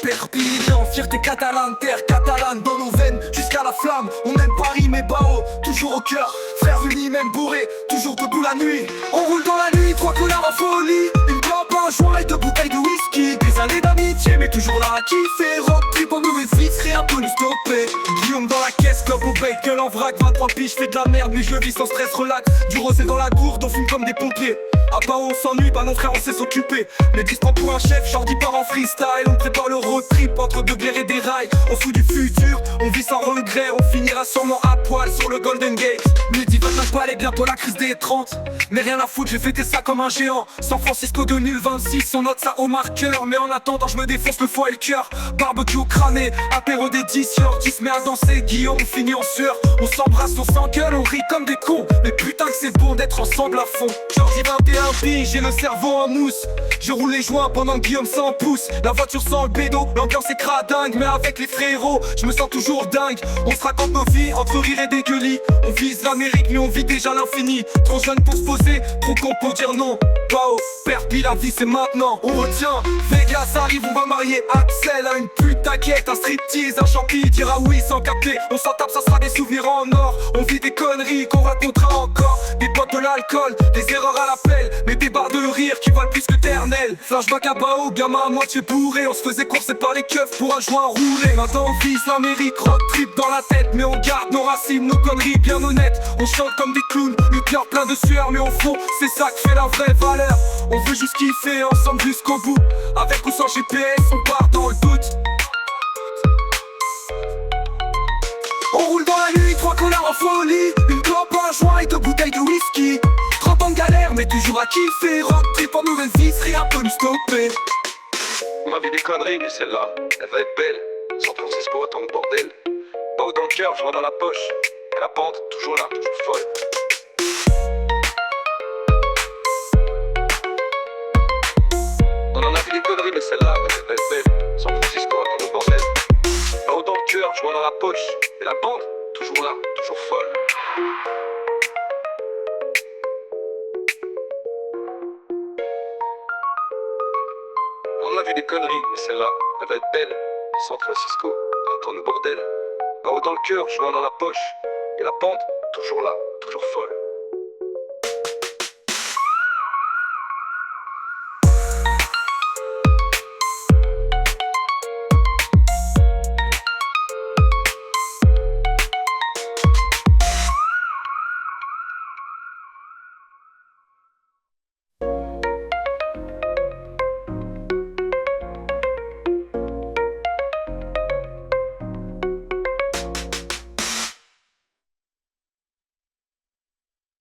Perpignan, fierté catalane, terre catalane dans nos veines, jusqu'à la flamme. On aime Paris mais Bao, toujours au cœur. Frères unis, même bourrés, toujours debout la nuit. On roule dans la nuit, 3 connards en folie. Une clope, un joint et 2 bouteilles de whisky. Des années d'amitié, mais toujours là à kiffer. Rock trip en mauvaise vie, serait un peu nous stopper. Guillaume dans la caisse, club au bacon en vrac. 23 piges, fais de la merde, mais je vis sans stress, relax. Du rosé dans la gourde, on fume comme des pompiers. À part on s'ennuie, bah non frère on sait s'occuper. Les 10 prend pour un chef, Jordi part en freestyle. On prépare le road trip entre 2 bières et des rails. On fout du futur, on vit sans regret. On finira sûrement à poil sur le Golden Gate. Midi 29 balles et bientôt la crise des 30. Mais rien à foutre, j'ai fêté ça comme un géant. San Francisco 2026, on note ça au marqueur. Mais en attendant je me défonce le foie et le cœur. Barbecue cramé, apéro des 10 heures. 10 met à danser, Guillaume on finit en sueur. On s'embrasse, on s'engueule, on rit comme des cons. Mais putain que c'est bon d'être ensemble à fond. Jordi 21 piges, j'ai le cerveau en mousse. Je roule les joints pendant que Guillaume s'en pousse. La voiture sent le bédo, l'ambiance est cradingue. Mais avec les frérots, je me sens toujours dingue. On se raconte nos vies entre rire et dégueulis. On vise l'Amérique mais on vit déjà l'infini. Trop jeune pour se poser, trop con pour dire non. Bao, Perpi, la vie c'est maintenant. On retient, Vegas arrive, on va marier Axel à une pute taquette, un striptease, un champi dira oui sans capter. On s'en tape, ça sera des souvenirs en or. On vit des conneries qu'on racontera encore. Des potes de l'alcool, des erreurs à l'appel. Mais des barres de rire qui valent plus que éternel. Flashback à Bao, gamin à moitié bourré. On se faisait courser par les keufs pour un joint roulé. Maintenant on vise l'Amérique, road trip dans la tête. Mais on garde nos racines, nos conneries bien honnêtes. On chante comme des clowns, le cœur plein de sueur. Mais au fond, c'est ça qui fait la vraie valeur. On veut juste kiffer ensemble jusqu'au bout. Avec ou sans GPS, on part dans le doute. On roule dans la nuit, 3 connards en folie. Une clope, un joint et 2 bouteilles de whisky. 30 ans de galère, mais toujours à kiffer. Rock trip en nouvelle vie, serait un peu nous stopper. On m'a vu des conneries, mais celle-là, elle va être belle. San Francisco, autant de bordel. Bao dans le cœur, joint dans la poche. Et la pente, toujours là, toujours folle. On en a vu des conneries, mais celle-là, elle va être belle. San Francisco, autant de bordel. Bao dans le cœur, joint dans la poche. Et la pente, toujours là, toujours folle. On a vu des conneries, mais celle-là, elle va être belle. San Francisco, un temps de bordel. Bao dans le cœur, joint dans la poche. Et la pente, toujours là.